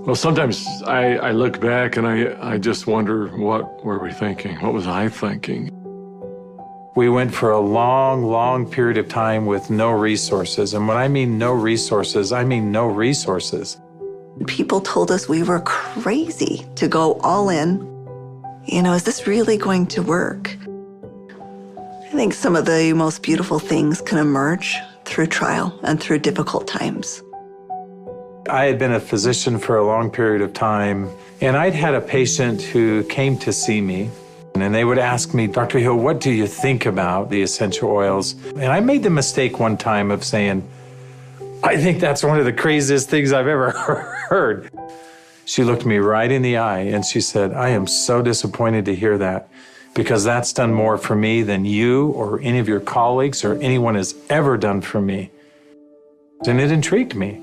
Well, sometimes I look back and I just wonder, what were we thinking? What was I thinking? We went for a long, long period of time with no resources. And when I mean no resources, I mean no resources. People told us we were crazy to go all in. You know, is this really going to work? I think some of the most beautiful things can emerge through trial and through difficult times. I had been a physician for a long period of time, and I'd had a patient who came to see me, and they would ask me, Dr. Hill, what do you think about the essential oils? And I made the mistake one time of saying, I think that's one of the craziest things I've ever heard. She looked me right in the eye and she said, I am so disappointed to hear that, because that's done more for me than you or any of your colleagues or anyone has ever done for me. And it intrigued me.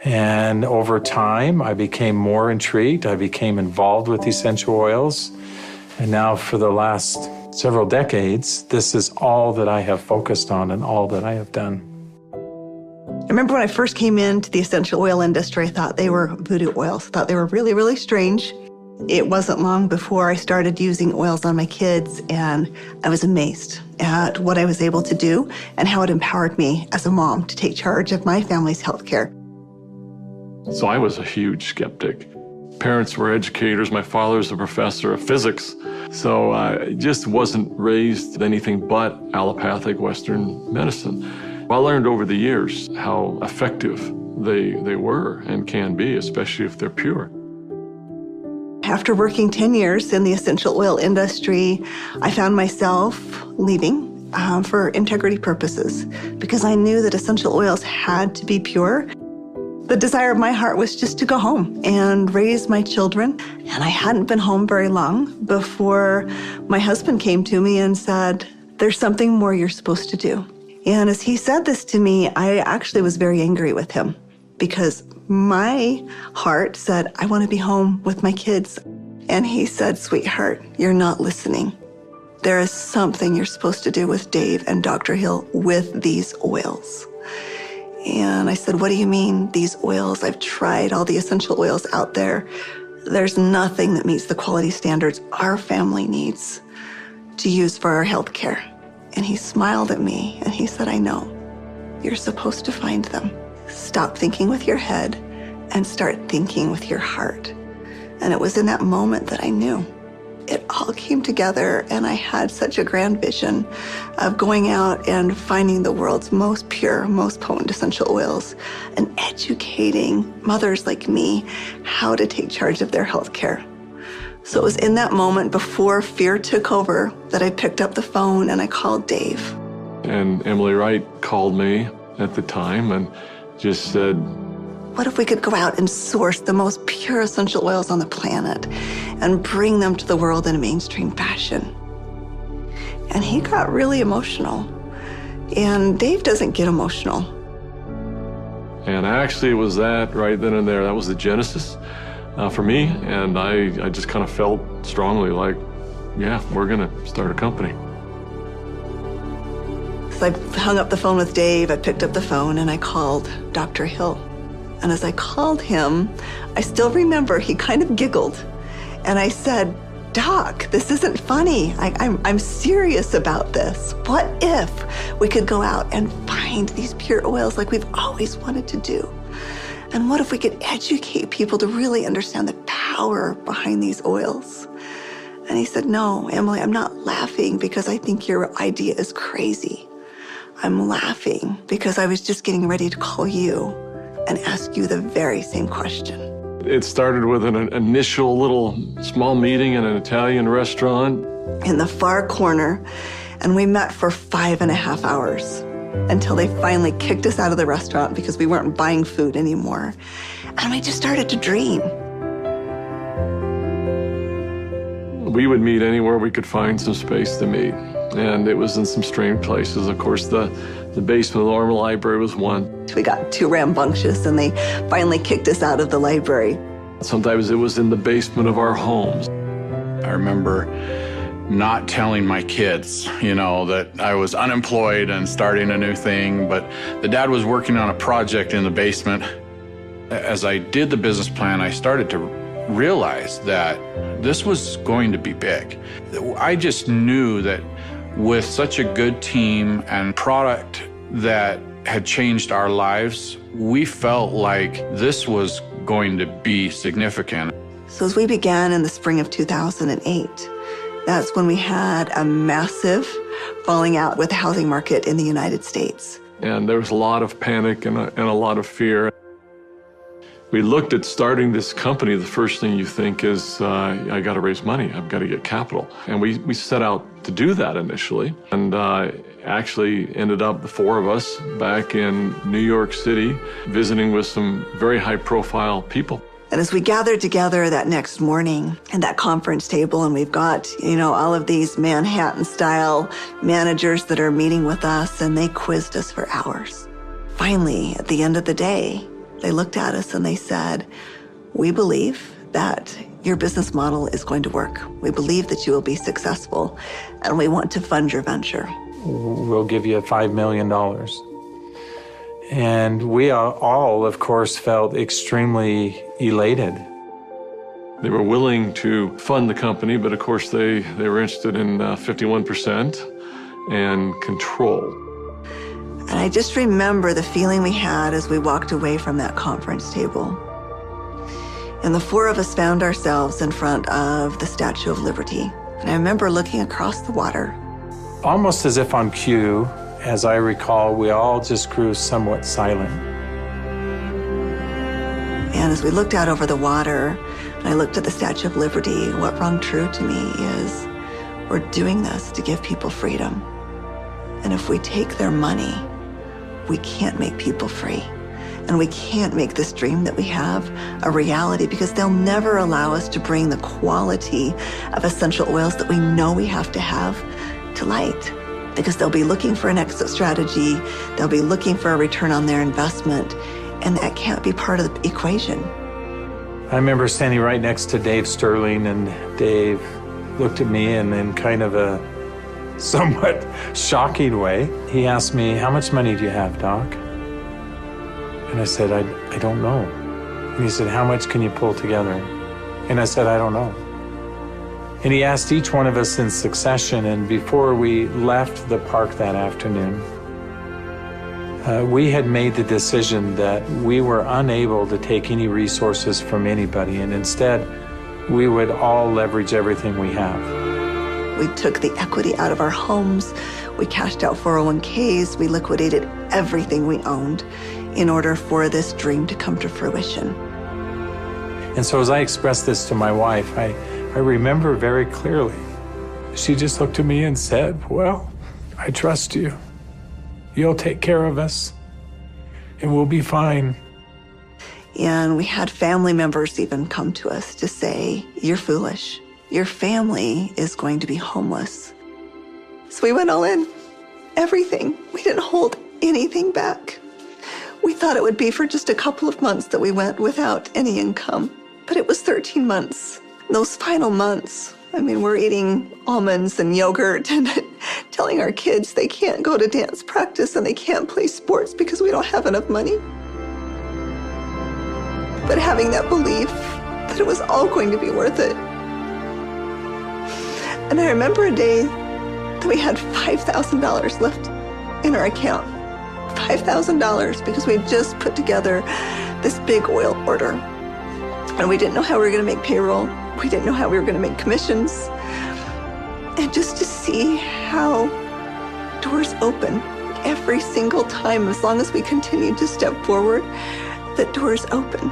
And over time, I became more intrigued. I became involved with essential oils. And now for the last several decades, this is all that I have focused on and all that I have done. I remember when I first came into the essential oil industry, I thought they were voodoo oils. I thought they were really, really strange. It wasn't long before I started using oils on my kids, and I was amazed at what I was able to do and how it empowered me as a mom to take charge of my family's health care. So I was a huge skeptic. Parents were educators. My father was a professor of physics. So I just wasn't raised with anything but allopathic Western medicine. I learned over the years how effective they were and can be, especially if they're pure. After working 10 years in the essential oil industry, I found myself leaving for integrity purposes, because I knew that essential oils had to be pure. The desire of my heart was just to go home and raise my children. And I hadn't been home very long before my husband came to me and said, there's something more you're supposed to do. And as he said this to me, I actually was very angry with him, because my heart said, I want to be home with my kids. And he said, sweetheart, you're not listening. There is something you're supposed to do with Dave and Dr. Hill with these oils. And I said, what do you mean, these oils? I've tried all the essential oils out there. There's nothing that meets the quality standards our family needs to use for our health care. And he smiled at me and he said, I know. You're supposed to find them. Stop thinking with your head and start thinking with your heart. And it was in that moment that I knew. It all came together, and I had such a grand vision of going out and finding the world's most pure, most potent essential oils and educating mothers like me how to take charge of their health care. So it was in that moment, before fear took over, that I picked up the phone and I called Dave. And Emily Wright called me at the time and just said, what if we could go out and source the most pure essential oils on the planet and bring them to the world in a mainstream fashion? And he got really emotional. And Dave doesn't get emotional. And actually it was that right then and there. That was the genesis for me. And I just kind of felt strongly like, yeah, we're going to start a company. So I hung up the phone with Dave. I picked up the phone and I called Dr. Hill. And as I called him, I still remember he kind of giggled. And I said, Doc, this isn't funny. I'm serious about this. What if we could go out and find these pure oils like we've always wanted to do? And what if we could educate people to really understand the power behind these oils? And he said, no, Emily, I'm not laughing because I think your idea is crazy. I'm laughing because I was just getting ready to call you and ask you the very same question. It started with an initial little small meeting in an Italian restaurant. In the far corner, and we met for 5.5 hours until they finally kicked us out of the restaurant because we weren't buying food anymore. And we just started to dream. We would meet anywhere we could find some space to meet. And it was in some strange places. Of course, the basement of the Normal Library was one. We got too rambunctious and they finally kicked us out of the library. Sometimes it was in the basement of our homes. I remember not telling my kids, that I was unemployed and starting a new thing, but the dad was working on a project in the basement. As I did the business plan, I started to realize that this was going to be big. I just knew that with such a good team and product that had changed our lives, we felt like this was going to be significant. So as we began in the spring of 2008, that's when we had a massive falling out with the housing market in the United States. And there was a lot of panic and a lot of fear. We looked at starting this company. The first thing you think is, I got to raise money. I've got to get capital. And we set out to do that initially. And actually ended up, the four of us, back in New York City, visiting with some very high-profile people. And as we gathered together that next morning at that conference table, and we've got, all of these Manhattan-style managers that are meeting with us, and they quizzed us for hours. Finally, at the end of the day, they looked at us and they said, "We believe that your business model is going to work. We believe that you will be successful, and we want to fund your venture. We'll give you $5 million. And we all, of course, felt extremely elated. They were willing to fund the company, but of course they were interested in 51% and control. And I just remember the feeling we had as we walked away from that conference table. And the four of us found ourselves in front of the Statue of Liberty. And I remember looking across the water. Almost as if on cue, as I recall, we all just grew somewhat silent. And as we looked out over the water, and I looked at the Statue of Liberty, what rung true to me is, we're doing this to give people freedom. And if we take their money, we can't make people free. And we can't make this dream that we have a reality, because they'll never allow us to bring the quality of essential oils that we know we have to have to light. Because they'll be looking for an exit strategy, they'll be looking for a return on their investment, and that can't be part of the equation. I remember standing right next to Dave Sterling, and Dave looked at me and in kind of a somewhat shocking way, he asked me, "How much money do you have, Doc?" And I said, I don't know. And he said, "How much can you pull together?" And I said, "I don't know." And he asked each one of us in succession, and before we left the park that afternoon, we had made the decision that we were unable to take any resources from anybody, and instead, we would all leverage everything we have. We took the equity out of our homes, we cashed out 401ks, we liquidated everything we owned in order for this dream to come to fruition. And so as I expressed this to my wife, I remember very clearly, she just looked at me and said, "Well, I trust you. You'll take care of us, and we'll be fine." And we had family members even come to us to say, "You're foolish. Your family is going to be homeless." So we went all in, everything. We didn't hold anything back. We thought it would be for just a couple of months that we went without any income, but it was 13 months. Those final months, we're eating almonds and yogurt and telling our kids they can't go to dance practice and they can't play sports because we don't have enough money. But having that belief that it was all going to be worth it. And I remember a day that we had $5,000 left in our account. $5,000 because we had just put together this big oil order. And we didn't know how we were going to make payroll. We didn't know how we were going to make commissions. And just to see how doors open every single time, as long as we continued to step forward, that doors open.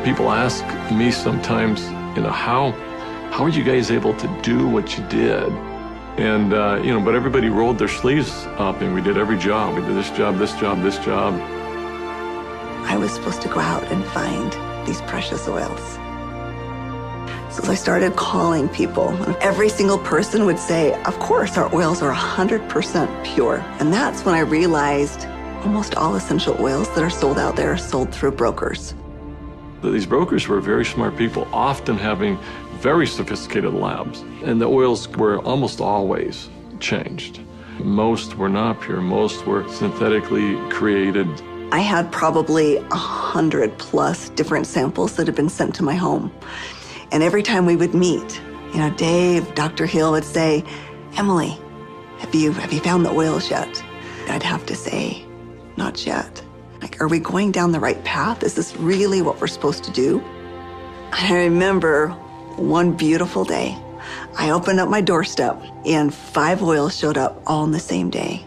People ask me sometimes, how are you guys able to do what you did? And, but everybody rolled their sleeves up and we did every job. We did this job, this job, this job. I was supposed to go out and find these precious oils. So as I started calling people, every single person would say, "Of course, our oils are 100% pure." And that's when I realized almost all essential oils that are sold out there are sold through brokers. These brokers were very smart people, often having very sophisticated labs. And the oils were almost always changed. Most were not pure, most were synthetically created. I had probably 100+ different samples that had been sent to my home. And every time we would meet, Dave, Dr. Hill would say, Emily, have you found the oils yet? I'd have to say, not yet. Like, are we going down the right path? Is this really what we're supposed to do? And I remember one beautiful day, I opened up my doorstep and 5 oils showed up all on the same day.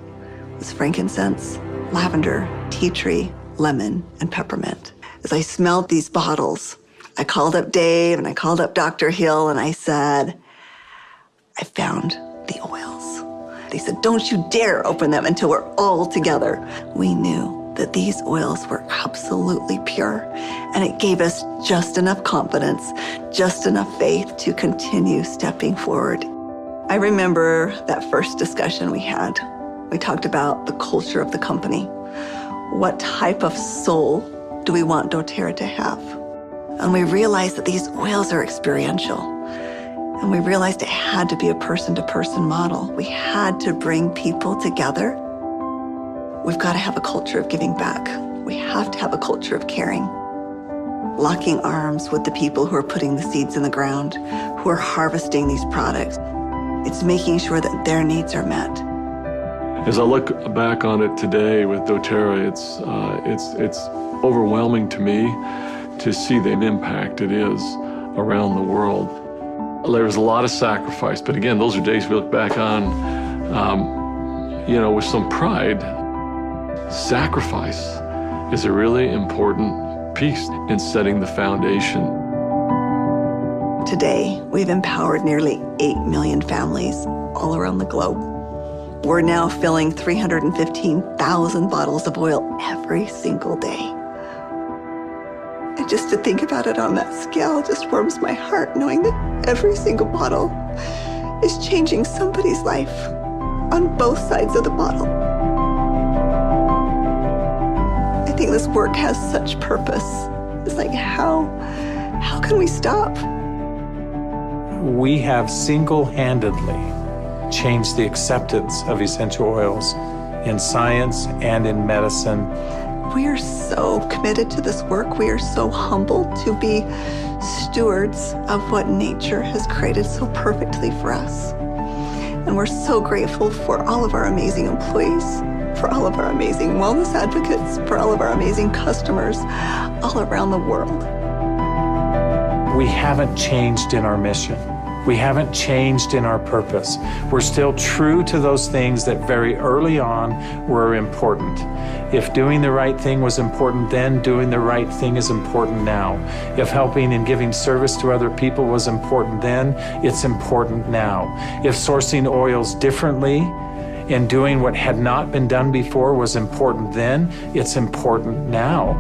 It was frankincense, lavender, tea tree, lemon, and peppermint. As I smelled these bottles, I called up Dave and I called up Dr. Hill and I said, I found the oils. They said, don't you dare open them until we're all together. We knew that these oils were absolutely pure, and it gave us just enough confidence, just enough faith to continue stepping forward. I remember that first discussion we had. We talked about the culture of the company. What type of soul do we want dōTERRA to have? And we realized that these oils are experiential. And we realized it had to be a person-to-person model. We had to bring people together. We've got to have a culture of giving back. We have to have a culture of caring. Locking arms with the people who are putting the seeds in the ground, who are harvesting these products. It's making sure that their needs are met. As I look back on it today with dōTERRA, it's overwhelming to me to see the impact it is around the world. There was a lot of sacrifice, but again, those are days we look back on, with some pride. Sacrifice is a really important piece in setting the foundation. Today, we've empowered nearly 8 million families all around the globe. We're now filling 315,000 bottles of oil every single day. And just to think about it on that scale just warms my heart, knowing that every single bottle is changing somebody's life on both sides of the bottle. I think this work has such purpose. It's like, how can we stop? We have single-handedly changed the acceptance of essential oils in science and in medicine. We are so committed to this work. We are so humbled to be stewards of what nature has created so perfectly for us. And we're so grateful for all of our amazing employees, for all of our amazing wellness advocates, for all of our amazing customers all around the world. We haven't changed in our mission. We haven't changed in our purpose. We're still true to those things that very early on were important. If doing the right thing was important then, doing the right thing is important now. If helping and giving service to other people was important then, it's important now. If sourcing oils differently and doing what had not been done before was important then, it's important now.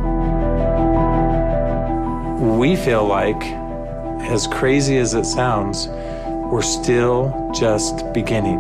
We feel like, as crazy as it sounds, we're still just beginning.